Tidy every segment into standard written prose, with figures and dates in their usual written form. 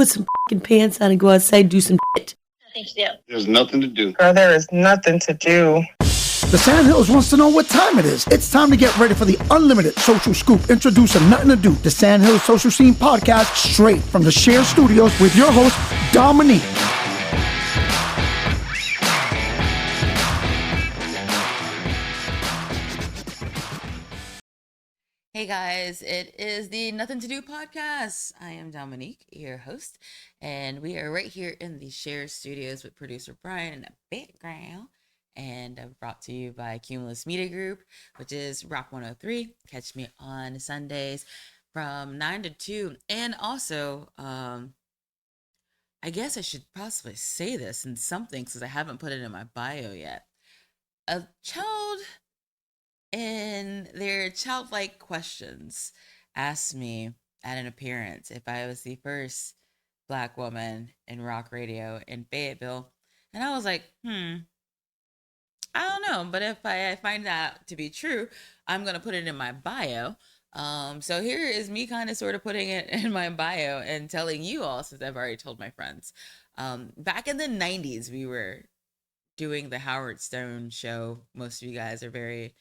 put some fucking pants on and go outside and do some shit. Nothing to do. There's nothing to do. Girl, there is nothing to do. The Sandhills wants to know what time it is. It's time to get ready for the unlimited social scoop. Introducing Nothing to Do, the Sandhills Social Scene Podcast, straight from the Share Studios with your host, Dominique. Hey guys, it is the Nothing To Do Podcast. I am Dominique, your host, and we are right here in the Share Studios with producer Brian in the background. And brought to you by Cumulus Media Group, which is Rock 103. Catch me on Sundays from 9 to 2. And also, I guess I should possibly say this in something because I haven't put it in my bio yet. A child in their childlike questions asked me at an appearance if I was the first Black woman in rock radio in Fayetteville. And I was like, I don't know, but if I find that to be true, I'm going to put it in my bio. So here is me kind of sort of putting it in my bio and telling you all, since I've already told my friends. Back in the 90s, we were doing the Howard Stern show. Most of you guys are very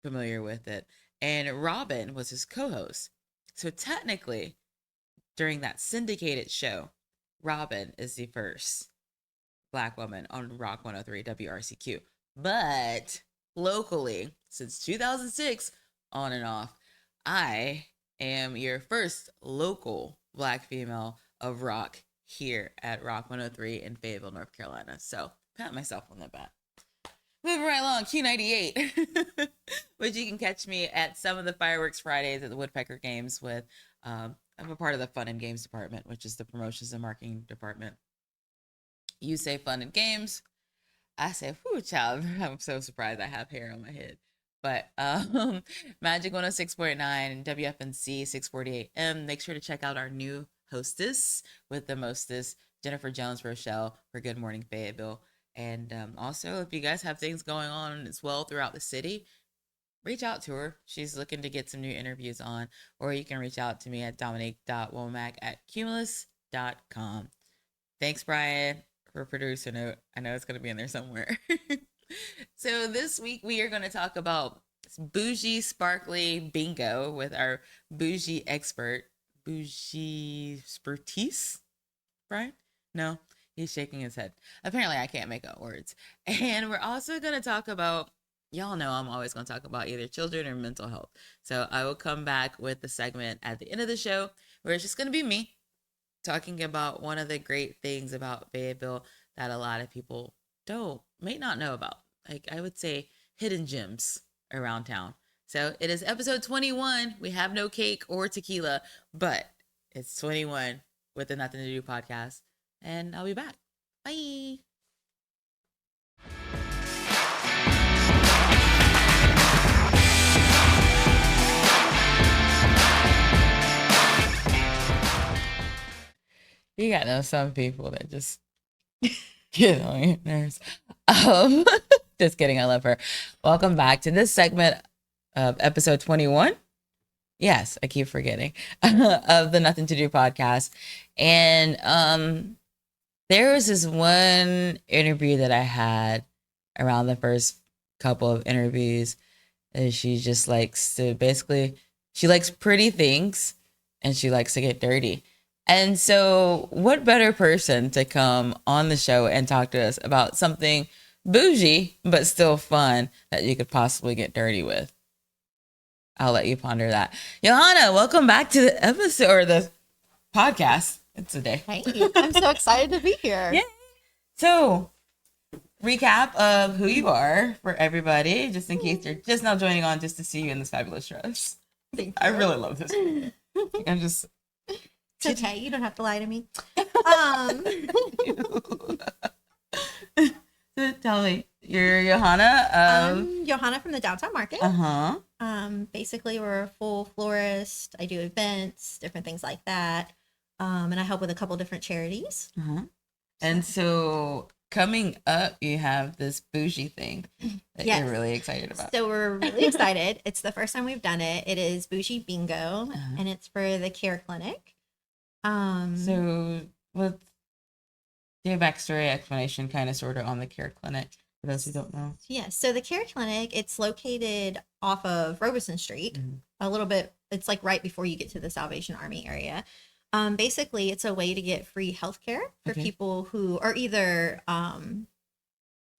familiar with it. And Robin was his co-host. So technically, during that syndicated show, Robin is the first Black woman on Rock 103 WRCQ. But locally, since 2006, on and off, I am your first local Black female of rock here at Rock 103 in Fayetteville, North Carolina. So, pat myself on the back. Moving right along, Q98, which you can catch me at some of the fireworks Fridays at the Woodpecker Games with, I'm a part of the Fun and Games department, which is the promotions and marketing department. You say fun and games. I say, whew, child, I'm so surprised I have hair on my head. But Magic 106.9 and WFNC 640 AM. Make sure to check out our new hostess with the mostest, Jennifer Jones Rochelle, for Good Morning Fayetteville. And also, if you guys have things going on as well throughout the city, reach out to her. She's looking to get some new interviews on. Or you can reach out to me at dominique.womack@cumulus.com. Thanks, Brian, for producer note. I know it's going to be in there somewhere. So this week we are going to talk about Boujee Sparkly Bingo with our Boujee expert, Boujee Expertise. Brian? No, he's shaking his head. Apparently I can't make out words. And we're also going to talk about, y'all know I'm always going to talk about either children or mental health. So I will come back with the segment at the end of the show where it's just going to be me talking about one of the great things about Fayetteville that a lot of people may not know about. Like, I would say hidden gems around town. So it is episode 21. We have no cake or tequila, but it's 21 with the Nothing to Do podcast. And I'll be back. Bye. You got to know some people that just get on your nerves. Just kidding. I love her. Welcome back to this segment of episode 21. Yes, I keep forgetting of the Nothing to Do podcast. And there was this one interview that I had around the first couple of interviews. And she just likes to she likes pretty things and she likes to get dirty. And so what better person to come on the show and talk to us about something bougie, but still fun that you could possibly get dirty with? I'll let you ponder that. Johanna, welcome back to the episode or the podcast. It's a day. Hey, I'm so excited to be here. Yeah. So recap of who you are for everybody, just in case you're just now joining on just to see you in this fabulous dress. Thank you. I really love this. I'm just... It's okay. You don't have to lie to me. Tell me, you're Johanna. I'm Johanna from the Downtown Market. Uh-huh. Basically, we're a full florist. I do events, different things like that. And I help with a couple different charities. Uh-huh. And so coming up, you have this bougie thing that you're really excited about. So we're really excited. It's the first time we've done it. It is Boujee Bingo, and it's for the Care Clinic. So let's do a backstory explanation, kind of sort of on the care clinic for those who don't know. Yes. So the care clinic, it's located off of Robeson Street, a little bit. It's like right before you get to the Salvation Army area. Basically, it's a way to get free healthcare for people who are either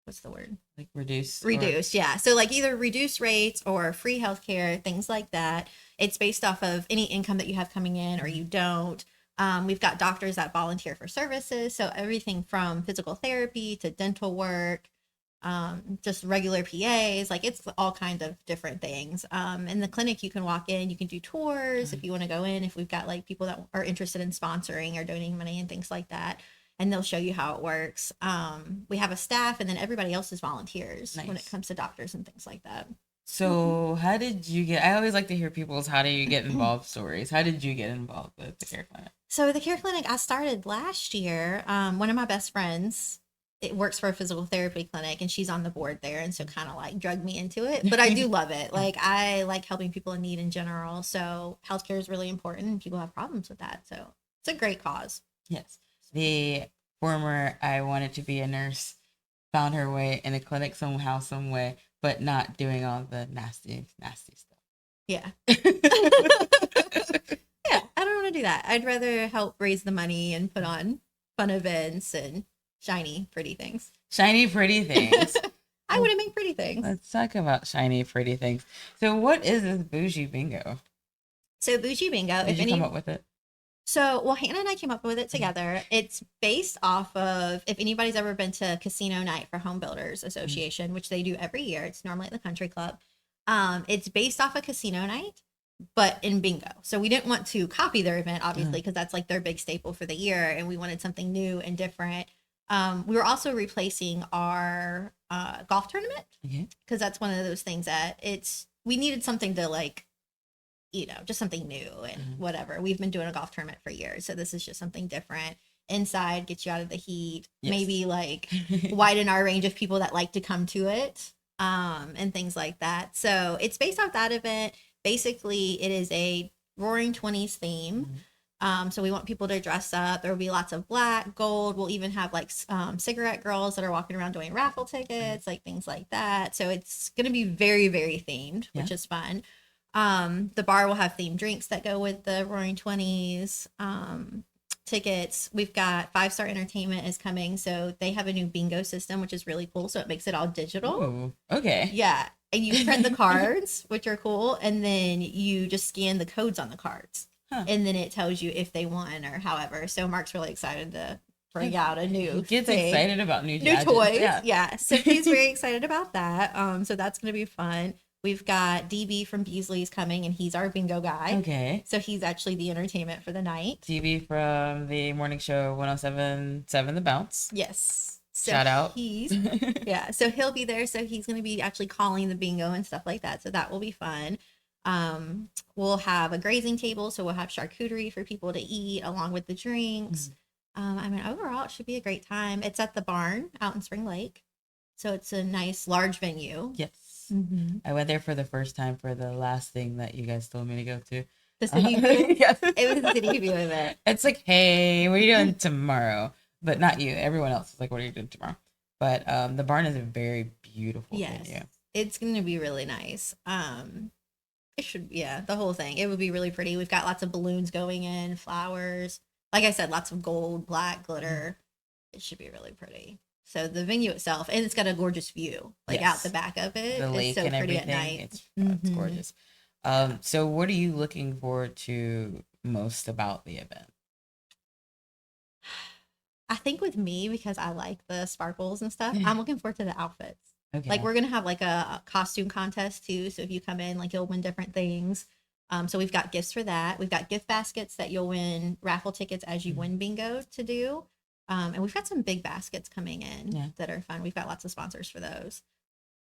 what's the word? Like reduced. Yeah. So like either reduced rates or free healthcare, things like that. It's based off of any income that you have coming in or you don't. We've got doctors that volunteer for services. So everything from physical therapy to dental work, just regular PAs, like it's all kinds of different things. In the clinic, you can walk in, you can do tours if you want to go in, if we've got like people that are interested in sponsoring or donating money and things like that. And they'll show you how it works. We have a staff and then everybody else is volunteers when it comes to doctors and things like that. So how did you get, I always like to hear people's how do you get involved stories. How did you get involved with the care clinic? So the care clinic, I started last year. One of my best friends, it works for a physical therapy clinic and she's on the board there. And so kind of like drugged me into it, but I do love it. Like I like helping people in need in general. So healthcare is really important and people have problems with that. So it's a great cause. Yes. The former, I wanted to be a nurse, found her way in a clinic somehow, some way, but not doing all the nasty stuff. Yeah. Yeah, I don't want to do that. I'd rather help raise the money and put on fun events and shiny, pretty things. Shiny, pretty things. I want to make pretty things. Let's talk about shiny, pretty things. So what is this Boujee Bingo? So Boujee Bingo. Did you come up with it? So, well, Hannah and I came up with it together. It's based off of, if anybody's ever been to Casino Night for Home Builders Association, which they do every year. It's normally at the country club. It's based off a casino night, but in bingo. So we didn't want to copy their event, obviously, because that's like their big staple for the year. And we wanted something new and different. We were also replacing our golf tournament because that's one of those things that we needed something to like, just something new and whatever. We've been doing a golf tournament for years. So this is just something different. Inside, get you out of the heat, maybe like widen our range of people that like to come to it, and things like that. So it's based off that event. Basically, it is a Roaring 20s theme. So we want people to dress up. There will be lots of black, gold. We'll even have like cigarette girls that are walking around doing raffle tickets, like things like that. So it's going to be very, very themed, which is fun. The bar will have themed drinks that go with the Roaring 20s. Tickets. We've got 5-Star Entertainment is coming. So they have a new bingo system, which is really cool. So it makes it all digital. Ooh, okay. Yeah. And you print the cards, which are cool. And then you just scan the codes on the cards. And then it tells you if they won or however. So Mark's really excied to bring out a new Gets excited about new toys. Yeah. So he's very excited about that. So that's going to be fun. We've got DB from Beasley's coming, and he's our bingo guy. Okay. So he's actually the entertainment for the night. DB from the morning show 107.7 The Bounce. Yes. So Shout out. So he'll be there. So he's going to be actually calling the bingo and stuff like that. So that will be fun. We'll have a grazing table. So we'll have charcuterie for people to eat along with the drinks. Overall, it should be a great time. It's at the barn out in Spring Lake. So it's a nice, large venue. Yes. I went there for the first time for the last thing that you guys told me to go to. The City View? Yes. It was a City View event. It's like, hey, what are you doing tomorrow? But not you. Everyone else is like, what are you doing tomorrow? But the barn is a very beautiful venue. It's going to be really nice. It should, the whole thing. It would be really pretty. We've got lots of balloons going in, flowers. Like I said, lots of gold, black, glitter. It should be really pretty. So the venue itself, and it's got a gorgeous view, like out the back of it. The lake it's so and pretty everything. at night. It's gorgeous. So what are you looking forward to most about the event? I think with me, because I like the sparkles and stuff, I'm looking forward to the outfits. Okay. Like we're going to have like a costume contest too. So if you come in, like you'll win different things. So we've got gifts for that. We've got gift baskets that you'll win raffle tickets as you win bingo to do. And we've got some big baskets coming in that are fun. We've got lots of sponsors for those.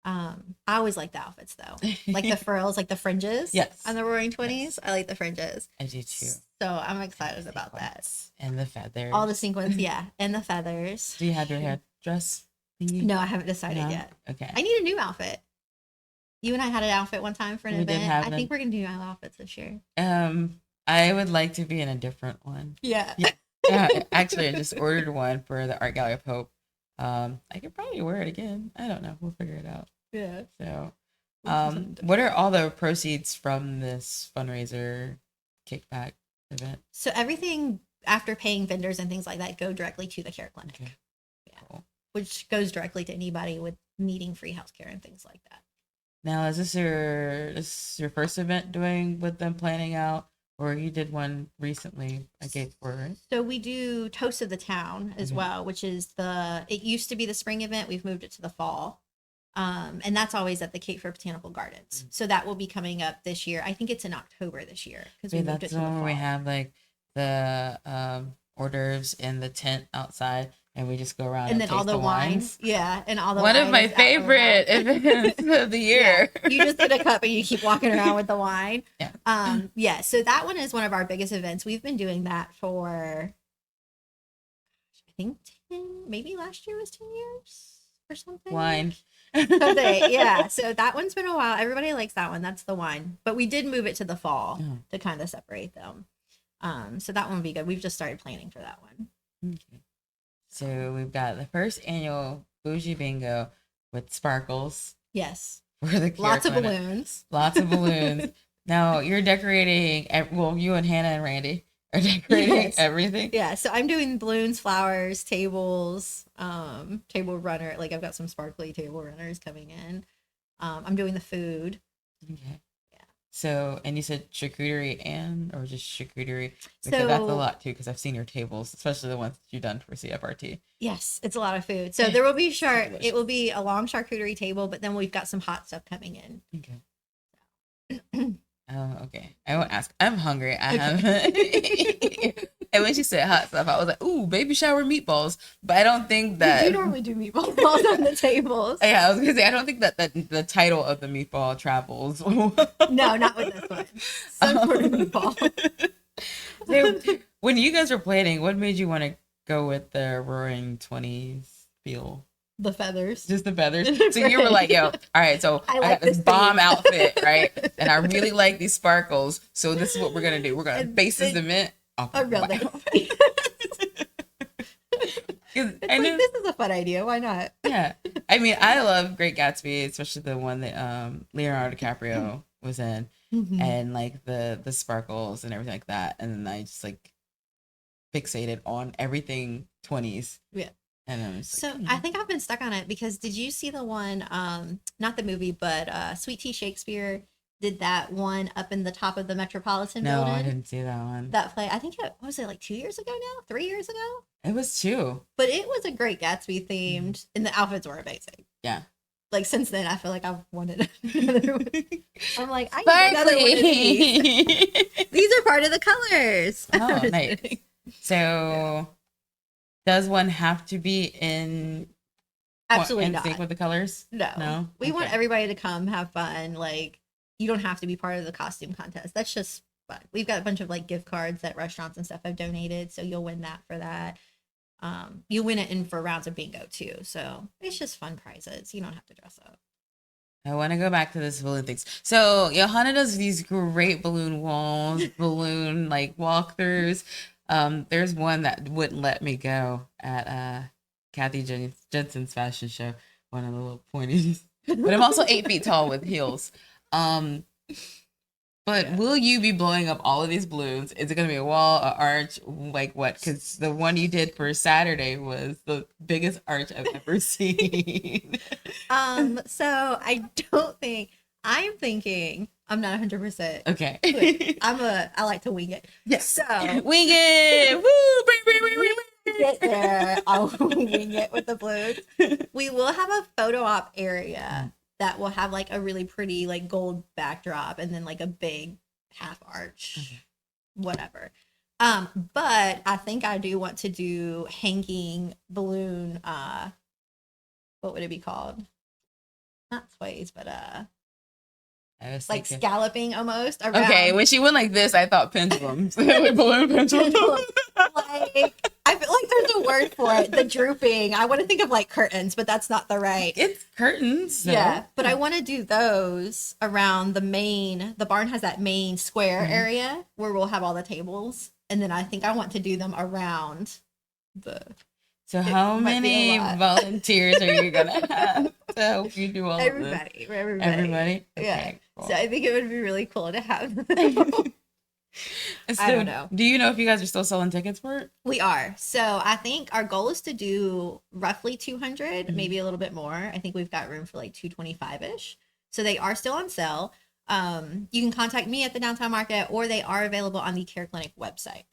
I always like the outfits though, like the frills, like the fringes. On the Roaring 20s. Yes. I like the fringes. I do too. So I'm excited about that. And the feathers. All the sequins, and the feathers. Do you have your hair dress thingy? No, I haven't decided yet. Okay. I need a new outfit. You and I had an outfit one time for an event. I think we're gonna do new outfits this year. I would like to be in a different one. Yeah. Actually, I just ordered one for the Art Gallery of Hope. I could probably wear it again. I don't know. We'll figure it out. Yeah. So, what are all the proceeds from this fundraiser kickback event? So everything after paying vendors and things like that go directly to the care clinic. Okay. Yeah. Cool. Which goes directly to anybody with needing free healthcare and things like that. Now, is this your first event doing with them planning out, or you did one recently? I gave for it. So we do Toast of the Town as well, which is it used to be the spring event. We've moved it to the fall. And that's always at the Cape Fear Botanical Gardens. So that will be coming up this year. I think it's in October this year. Because that's the one where we have like the hors d'oeuvres in the tent outside, and we just go around and then all the wines. Yeah, and all the one of my favorite events of the year. Yeah. You just get a cup and you keep walking around with the wine. Yeah. Yeah. So that one is one of our biggest events. We've been doing that for, I think 10, maybe last year was 10 years or something. Wine. Yeah. So that one's been a while. Everybody likes that one. That's the wine. But we did move it to the fall to kind of separate them. So that one will be good. We've just started planning for that one. Okay. So we've got the first annual Boujee Bingo with sparkles. Yes. For the lots of balloons. Lots of balloons. Now you're decorating. Well, you and Hannah and Randy are decorating everything. Yeah. So I'm doing balloons, flowers, tables, table runner. Like I've got some sparkly table runners coming in. I'm doing the food. Okay. So, and you said charcuterie or just charcuterie? Because that's a lot too, because I've seen your tables, especially the ones that you've done for CFRT. Yes, it's a lot of food. So there will be it will be a long charcuterie table, but then we've got some hot stuff coming in. Okay. Oh, okay. I won't ask. I'm hungry. I haven't. And when she said hot stuff, I was like, ooh, baby shower meatballs. But I don't think that... We do normally do meatballs on the tables. Yeah, I was going to say, I don't think that the title of the meatball travels. No, not with this one. Some sort of meatball. So, when you guys were planning, what made you want to go with the Roaring 20s feel? The feathers. Just the feathers. So you were like, yo, all right, so I got this bomb outfit, right? And I really like these sparkles. So this is what we're going to do. We're going to base this event off of this is a fun idea. Why not? Yeah. I mean, I love Great Gatsby, especially the one that Leonardo DiCaprio was in. And like the sparkles and everything like that. And then I just like fixated on everything 20s. Yeah. And so I think I've been stuck on it because did you see the one, not the movie, but Sweet Tea Shakespeare did that one up in the top of the Metropolitan building? No, I didn't see that one. That play, I think what was it, like 2 years ago now? 3 years ago? It was 2. But it was a Great Gatsby themed, and the outfits were amazing. Yeah. Like since then, I feel like I've wanted another one. I'm like, I need another one of these. These are part of the colors. Oh, nice. So... Does one have to be in absolutely in sync with the colors? No. We want everybody to come have fun. Like you don't have to be part of the costume contest. That's just fun. We've got a bunch of like gift cards that restaurants and stuff have donated, so you'll win that for that. You win it in for rounds of bingo too. So it's just fun prizes. You don't have to dress up. I want to go back to this balloon things. So Johanna does these great balloon walls, balloon like walkthroughs. There's one that wouldn't let me go at Kathy Jensen's fashion show, one of the little pointies. But I'm also 8 feet tall with heels. But will you be blowing up all of these balloons? Is it going to be a wall, an arch, like what? Because the one you did for Saturday was the biggest arch I've ever seen. So I'm thinking. I'm not 100%. Okay. I like to wing it. Yes. So wing it. Woo! Get there. I'll wing it with the balloons. We will have a photo op area that will have like a really pretty like gold backdrop and then like a big half arch, whatever. But I think I do want to do hanging balloon. What would it be called? Not sways, but like scalloping almost around. Okay, when she went like this, I thought pendulums. Balloon pendulums. Like I feel like there's a word for it. The drooping. I want to think of like curtains, but that's not the right. It's curtains. So. Yeah, but I want to do those around the barn has that main square area where we'll have all the tables. And then I think I want to do them around So how many volunteers are you going to have to help you do all of this? Everybody? Okay, yeah. cool. So I think it would be really cool to have them. So, I don't know. Do you know if you guys are still selling tickets for it? We are. So I think our goal is to do roughly 200, maybe a little bit more. I think we've got room for like 225-ish. So they are still on sale. You can contact me at the Downtown Market, or they are available on the Care Clinic website.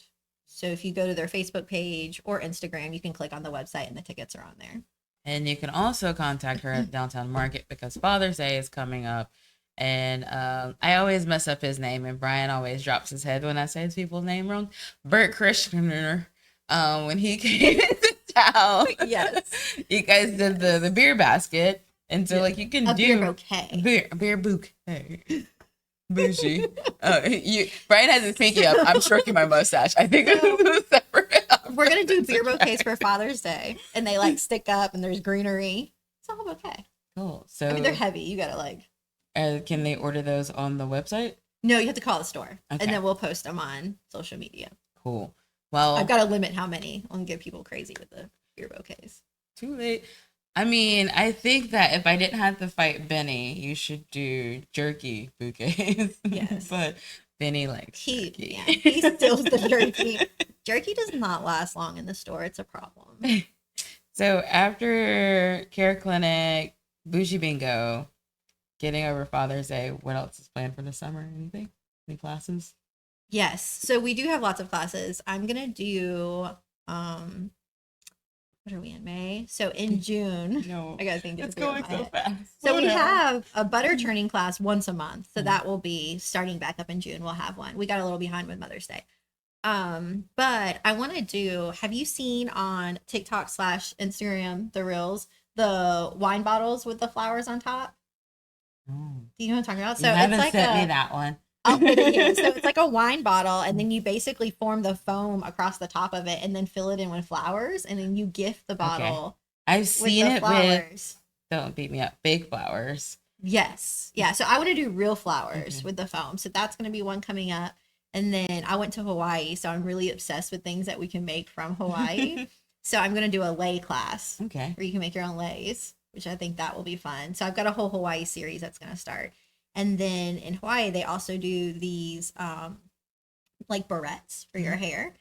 So if you go to their Facebook page or Instagram, you can click on the website and the tickets are on there. And you can also contact her at Downtown Market because Father's Day is coming up. And I always mess up his name, and Brian always drops his head when I say his people's name wrong. Bert Christianer, when he came into town, Yes, you guys did the beer basket, and so like you can do beer bouquet. beer bouquet. Bougie. Brian has his pinky up. I'm stroking my mustache. I think this is separate. We're gonna do beer bouquets for Father's Day, and they like stick up, and there's greenery. It's all bouquet. Cool. So I mean, they're heavy. You gotta like. Can they order those on the website? No, you have to call the store, Okay. and then we'll post them on social media. Cool. Well, I've got to limit how many. I'll get people crazy with the beer bouquets. too late. I mean, I think that if I didn't have to fight Benny, you should do jerky bouquets. Yes. But Benny likes jerky. He steals the jerky. Jerky does not last long in the store. It's a problem. So after Care Clinic, Boujee Bingo, getting over Father's Day, what else is planned for the summer? Anything? Any classes? Yes. So we do have lots of classes. I'm going to do, what are we in May? So in June, No. I got to think. It's going so fast. So we have a butter churning class once a month. So that will be starting back up in June. We'll have one. We got a little behind with Mother's Day. But I want to do, have you seen on TikTok / Instagram, the reels, the wine bottles with the flowers on top? Oh. Do you know what I'm talking about? So you haven't sent me that one. I'll put it here. So it's like a wine bottle, and then you basically form the foam across the top of it and then fill it in with flowers, and then you gift the bottle. I've seen it flowers. with, don't beat me up, fake flowers. Yes. Yeah. So I want to do real flowers Okay. with the foam. So that's going to be one coming up. And then I went to Hawaii, so I'm really obsessed with things that we can make from Hawaii. So I'm going to do a lei class Okay. where you can make your own leis, which I think that will be fun. So I've got a whole Hawaii series that's going to start. And then in Hawaii, they also do these like barrettes for your hair.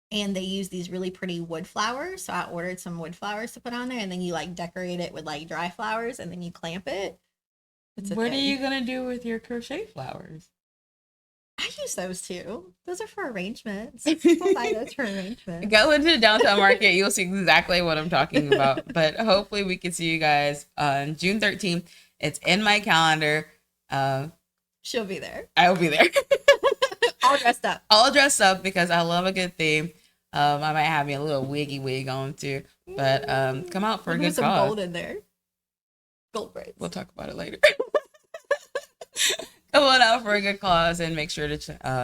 And they use these really pretty wood flowers. So I ordered some wood flowers to put on there. And then you like decorate it with like dry flowers, and then you clamp it. What are you going to do with your crochet flowers? I use those too. Those are for arrangements. People buy those for arrangements. Go into the Downtown Market. You'll see exactly what I'm talking about. But hopefully we can see you guys on June 13th. It's in my calendar. She'll be there. I will be there. All dressed up. All dressed up because I love a good theme. I might have me a little wiggy wig on too. But come out for a good some cause. gold in there. Gold braids. We'll talk about it later. Come on out for a good cause, and make sure to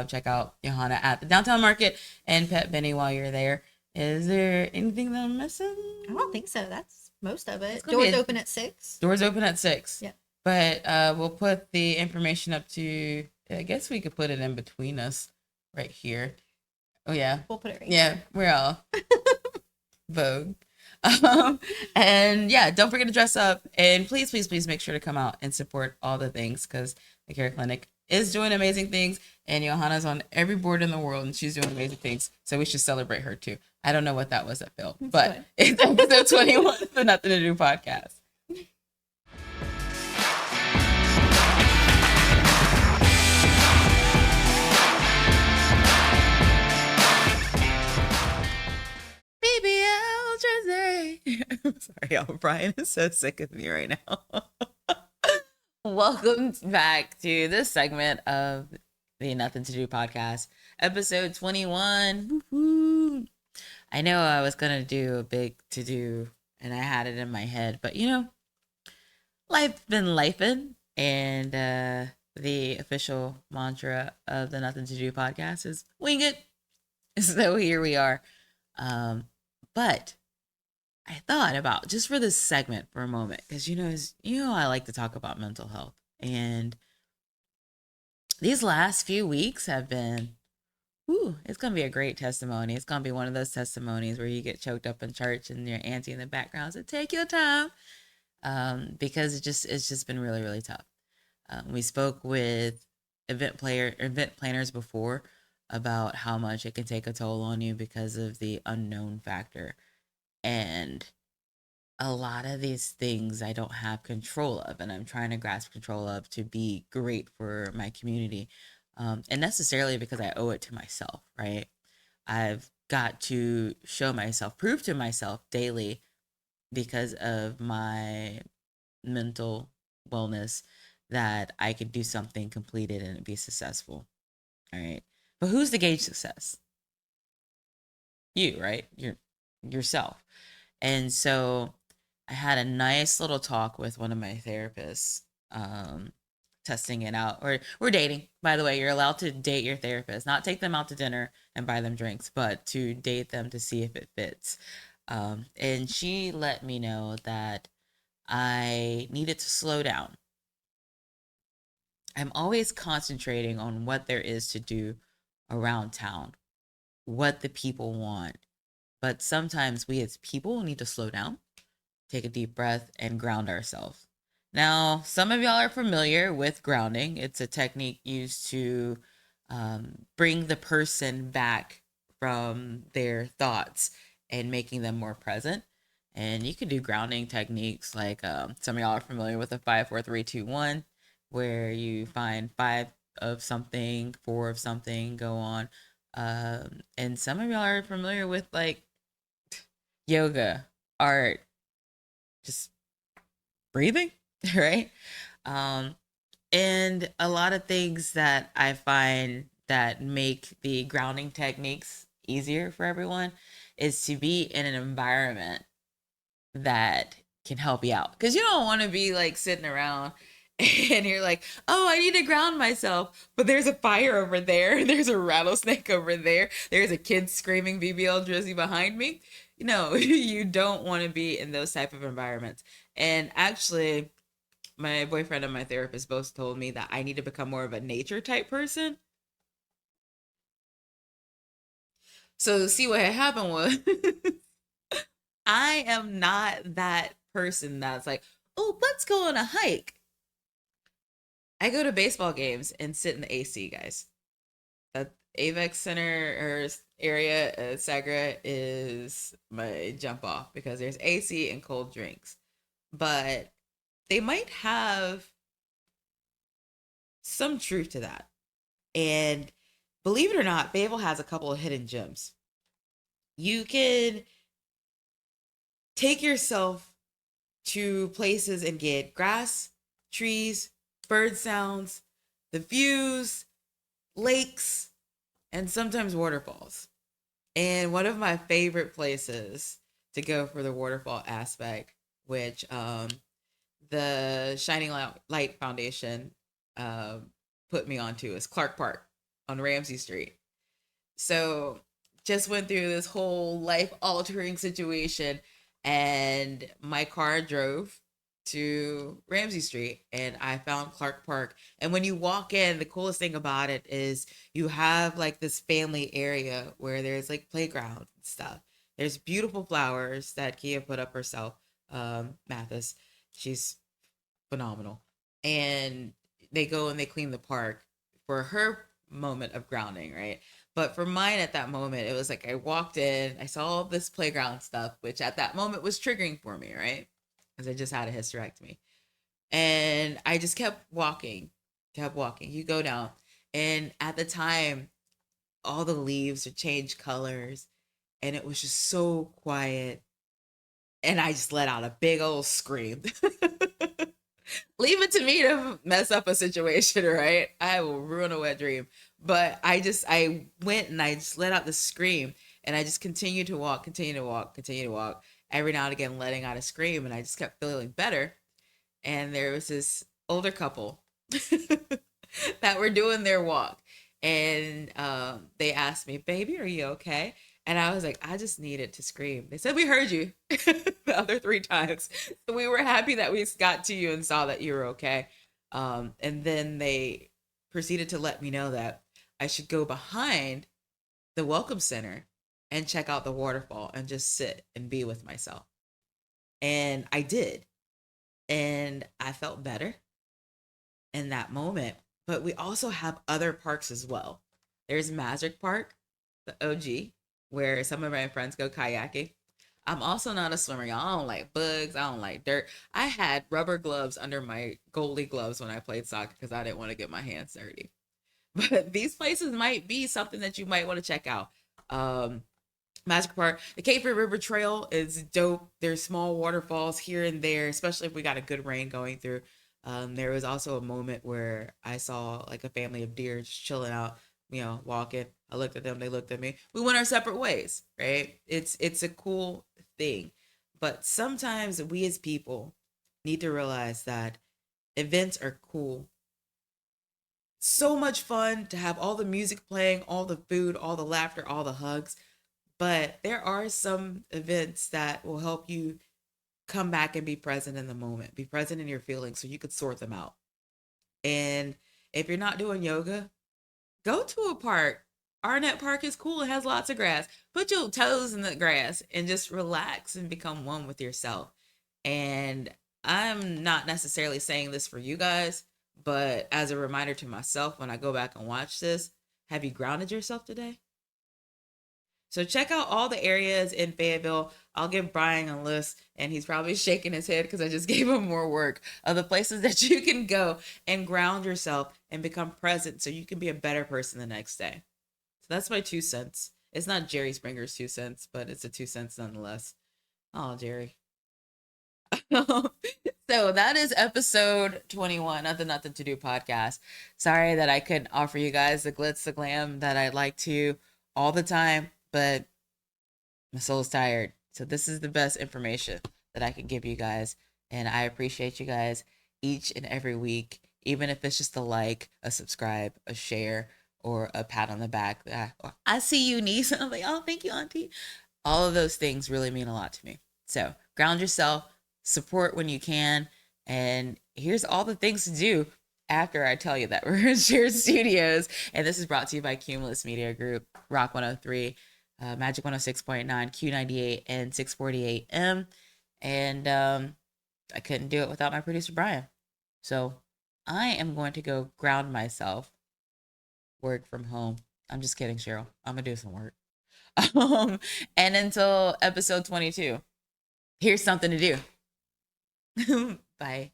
check out Johanna at the Downtown Market and Pet Benny while you're there. Is there anything that I'm missing? I don't think so. That's most of it. gonna be Doors open at 6. Doors open at 6. Yeah. But we'll put the information up to, I guess we could put it in between us right here. Oh, yeah. We'll put it right Yeah, here. we're all Vogue. And yeah, don't forget to dress up. And please, please, please make sure to come out and support all the things, because the Care Clinic is doing amazing things. And Johanna's on every board in the world, and she's doing amazing things. So we should celebrate her too. I don't know what that was that Phil, but good. it's episode 21 of the Nuthin To Do podcast. BBL Jersey. I'm sorry, y'all. Brian is so sick of me right now. Welcome back to this segment of the Nuthin To Do podcast, episode 21. Woo-hoo. I know I was going to do a big to do, and I had it in my head, but you know, life's been lifing, and the official mantra of the Nuthin To Do podcast is wing it. So here we are. But I thought about just for this segment for a moment, because I like to talk about mental health, and these last few weeks have been, it's gonna be a great testimony. It's gonna be one of those testimonies where you get choked up in church and your auntie in the background said, "Take your time," because it's just been really, really tough. We spoke with event planners before about how much it can take a toll on you because of the unknown factor. And a lot of these things I don't have control of, and I'm trying to grasp control of to be great for my community. And necessarily because I owe it to myself, right? I've got to show myself, prove to myself daily, because of my mental wellness, that I could do something completed and be successful. All right. But who's to gauge success? You, right? Yourself. And so I had a nice little talk with one of my therapists, testing it out. Or we're dating, by the way. You're allowed to date your therapist, not take them out to dinner and buy them drinks, but to date them to see if it fits. And she let me know that I needed to slow down. I'm always concentrating on what there is to do around town, what the people want. But sometimes we as people need to slow down, take a deep breath, and ground ourselves. Now, some of y'all are familiar with grounding. It's a technique used to bring the person back from their thoughts and making them more present. And you can do grounding techniques like some of y'all are familiar with the 5, 4, 3, 2, 1, where you find 5 of something, 4 of something, go on. And some of y'all are familiar with like yoga, art, just breathing, right? And a lot of things that I find that make the grounding techniques easier for everyone is to be in an environment that can help you out. Because you don't want to be like sitting around and you're like, oh, I need to ground myself, but there's a fire over there, there's a rattlesnake over there, there's a kid screaming BBL Drizzy behind me. No, you don't want to be in those type of environments. And actually, my boyfriend and my therapist both told me that I need to become more of a nature type person. So see, what had happened was I am not that person that's like, oh, let's go on a hike. I go to baseball games and sit in the AC, guys. The Avex Center or area at Sagra is my jump off because there's AC and cold drinks. But they might have some truth to that. And believe it or not, Fayetteville has a couple of hidden gems. You can take yourself to places and get grass, trees, bird sounds, the views, lakes, and sometimes waterfalls. And one of my favorite places to go for the waterfall aspect, which the Shining Light Foundation put me onto, is Clark Park on Ramsey Street. So just went through this whole life-altering situation, and my car drove to Ramsey Street and I found Clark Park. And when you walk in, the coolest thing about it is you have like this family area where there's like playground and stuff. There's beautiful flowers that Kia put up herself, Mathis. She's phenomenal. And they go and they clean the park for her moment of grounding, right? But for mine at that moment, it was like I walked in, I saw all this playground stuff, which at that moment was triggering for me, right? Because I just had a hysterectomy. And I just kept walking. You go down. And at the time, all the leaves would change colors. And it was just so quiet. And I just let out a big old scream. Leave it to me to mess up a situation, right? I will ruin a wet dream. But I went and I just let out the scream. And I just continued to walk. Every now and again, letting out a scream. And I just kept feeling better. And there was this older couple that were doing their walk. And they asked me, baby, are you okay? And I was like, I just needed to scream. They said, we heard you the other 3 times. So we were happy that we got to you and saw that you were okay. And then they proceeded to let me know that I should go behind the Welcome Center and check out the waterfall and just sit and be with myself. And I did. And I felt better in that moment. But we also have other parks as well. There's Magic Park, the OG, where some of my friends go kayaking. I'm also not a swimmer, y'all. I don't like bugs. I don't like dirt. I had rubber gloves under my goalie gloves when I played soccer because I didn't want to get my hands dirty. But these places might be something that you might want to check out. Magic Park, the Cape Fear River Trail is dope. There's small waterfalls here and there, especially if we got a good rain going through. There was also a moment where I saw like a family of deer just chilling out, walking. I looked at them, they looked at me. We went our separate ways, right? It's a cool thing. But sometimes we as people need to realize that events are cool. So much fun to have all the music playing, all the food, all the laughter, all the hugs. But there are some events that will help you come back and be present in the moment, be present in your feelings so you could sort them out. And if you're not doing yoga, go to a park. Arnett Park is cool. It has lots of grass. Put your toes in the grass and just relax and become one with yourself. And I'm not necessarily saying this for you guys, but as a reminder to myself when I go back and watch this, have you grounded yourself today? So check out all the areas in Fayetteville. I'll give Brian a list, and he's probably shaking his head because I just gave him more work of the places that you can go and ground yourself and become present so you can be a better person the next day. So that's my 2 cents. It's not Jerry Springer's 2 cents, but it's a 2 cents nonetheless. Oh, Jerry. So that is episode 21 of the Nuthin To Do podcast. Sorry that I couldn't offer you guys the glitz, the glam that I'd like to all the time, but my soul's tired. So this is the best information that I can give you guys. And I appreciate you guys each and every week, even if it's just a like, a subscribe, a share, or a pat on the back. Or, I see you, niece. I'm like, oh, thank you, auntie. All of those things really mean a lot to me. So ground yourself, support when you can. And here's all the things to do after I tell you that we're in shared studios. And this is brought to you by Cumulus Media Group, Rock 103, Magic 106.9, Q98, and 640 AM. And I couldn't do it without my producer, Brian. So I am going to go ground myself, work from home. I'm just kidding, Cheryl. I'm going to do some work. And until episode 22, here's something to do. Bye.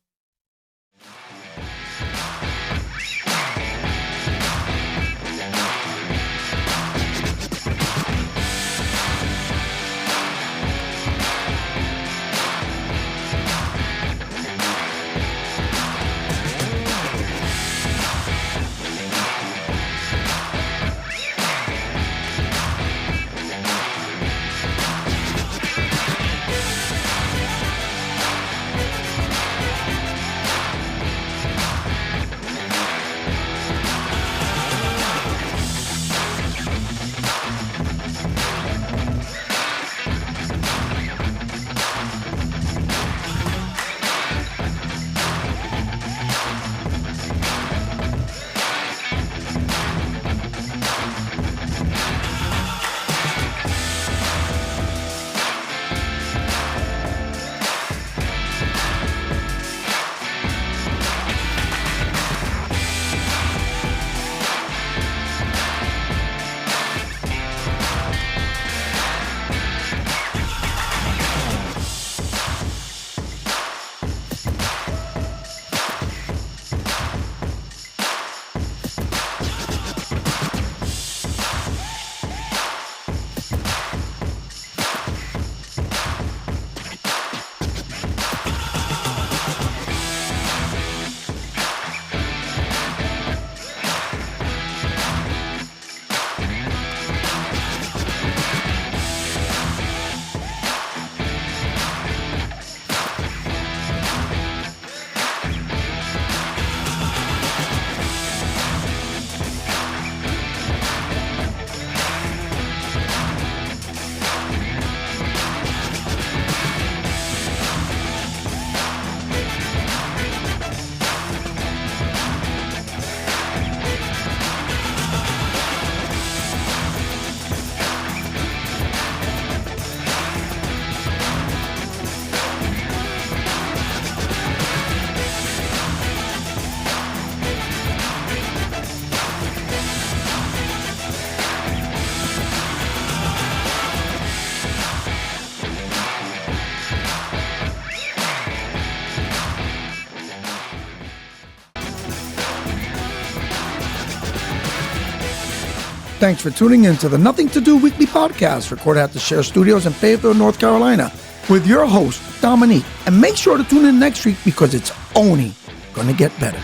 Thanks for tuning in to the Nothing to Do weekly podcast, recorded at the Share Studios in Fayetteville, North Carolina, with your host, Dominique. And make sure to tune in next week because it's only going to get better.